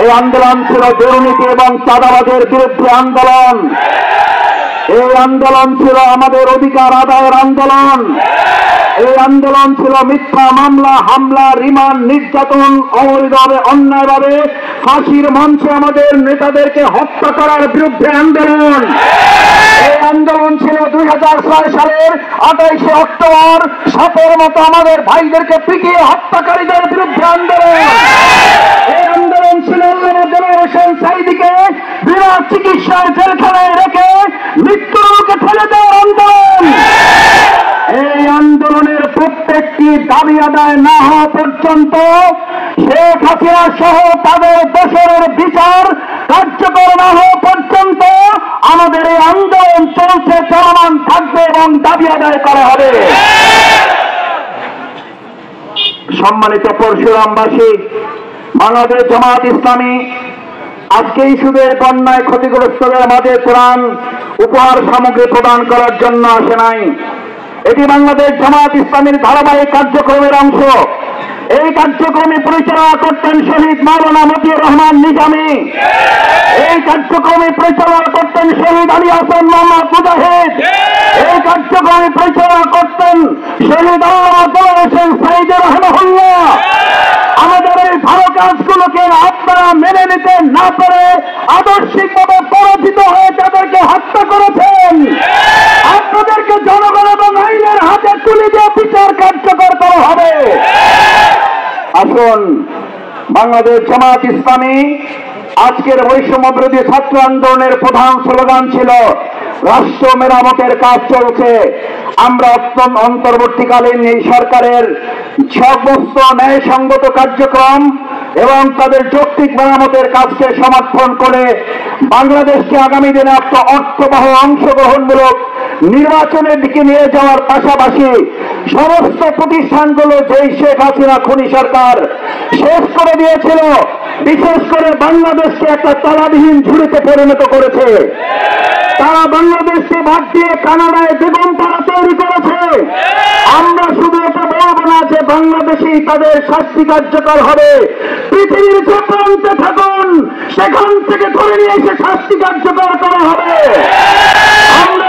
এই আন্দোলন ছিল দুর্নীতি এবং চাঁদাবাজের বিরুদ্ধে আন্দোলন। এই আন্দোলন ছিল আমাদের অধিকার আদায়ের আন্দোলন। এই আন্দোলন ছিল মিথ্যা মামলা, হামলা, রিমান্ড, নির্যাতন, অবৈধভাবে অন্যায়ভাবে ফাঁসির মঞ্চে আমাদের নেতাদেরকে হত্যা করার বিরুদ্ধে আন্দোলন। এই আন্দোলন ছিল 2006 সালের 28শে অক্টোবর সাপের মতো আমাদের ভাইদেরকে পিটিয়ে হত্যাকারীদের বিরুদ্ধে আন্দোলন। এই আন্দোলন ছিল দেলোয়ার হোসেন সাঈদীকে বিনা চিকিৎসায় জেলখানায় রেখে মৃত্যুর মুখে ঠেলে দেওয়ার আন্দোলন। এই আন্দোলনের প্রত্যেকটি দাবি আদায় না হওয়া পর্যন্ত শেখ হাসিনা সহ তাদের দোষরের বিচার কার্যকর না হওয়া পর্যন্ত আমাদের এই আন্দোলন চলছে, চলমান থাকবে এবং দাবি আদায় করা হবে। সম্মানিত পরশুরামবাসী, বাংলাদেশ জামাত ইসলামী আজকে এই সুদের বন্যায় ক্ষতিগ্রস্তদের মাঝে ত্রাণ উপহার সামগ্রী প্রদান করার জন্য আসে নাই। এটি বাংলাদেশ জামাত ইসলামীর ধারাবাহিক কার্যক্রমের অংশ। এই কার্যক্রমে পরিচালনা করতেন শহীদ মাওলানা মতিউর রহমান নিজামী। এই কার্যক্রমে পরিচালনা করতেন শহীদ আলী হাসান মোহাম্মদ মুজাহিদ। এই কার্যক্রমে পরিচালনা করতেন শহীদ আল্লামা দেলোয়ার হোসেন সাঈদী রাহিমাহুল্লাহ। আমাদের এই ভালো কাজগুলোকে আপনারা মেনে নিতে না পারে আদর্শিকভাবে পরাজিত হয়ে তাদেরকে হত্যা করেছেন। আপনাদেরকে জনগণ এবং আইনের হাতে তুলে দিয়ে বিচার কার্যকর করা হবে। আসুন, বাংলাদেশ জামাত ইসলামী আজকের বৈষম্য বিরোধী ছাত্র আন্দোলনের প্রধান স্লোগান ছিল রাষ্ট্র মেরামতের কাজ চলছে। আমরা অন্তর্বর্তীকালীন এই সরকারের সমস্ত ন্যায়সঙ্গত কার্যক্রম এবং তাদের যৌক্তিক মেরামতের কাজকে সমর্থন করে বাংলাদেশকে আগামী দিনে একটা অর্থবহ অংশগ্রহণমূলক নির্বাচনের দিকে নিয়ে যাওয়ার পাশাপাশি সমস্ত প্রতিষ্ঠানগুলো যেই শেখ হাসিনা খুনি সরকার শেষ করে দিয়েছিল, বিশেষ করে বাংলাদেশকে একটা তালাবিহীন ঝুড়িতে পরিণত করেছে। তারা বাংলাদেশকে বাদ দিয়ে কানাডায় দ্বিগুণ তারা তৈরি করেছে। আমরা শুধু এটা বলবো না যে বাংলাদেশেই তাদের শাস্তি কার্যকর হবে, পৃথিবীর যে প্রান্তে থাকুন সেখান থেকে ধরে নিয়ে এসে শাস্তি কার্যকর করা হবে। আমরা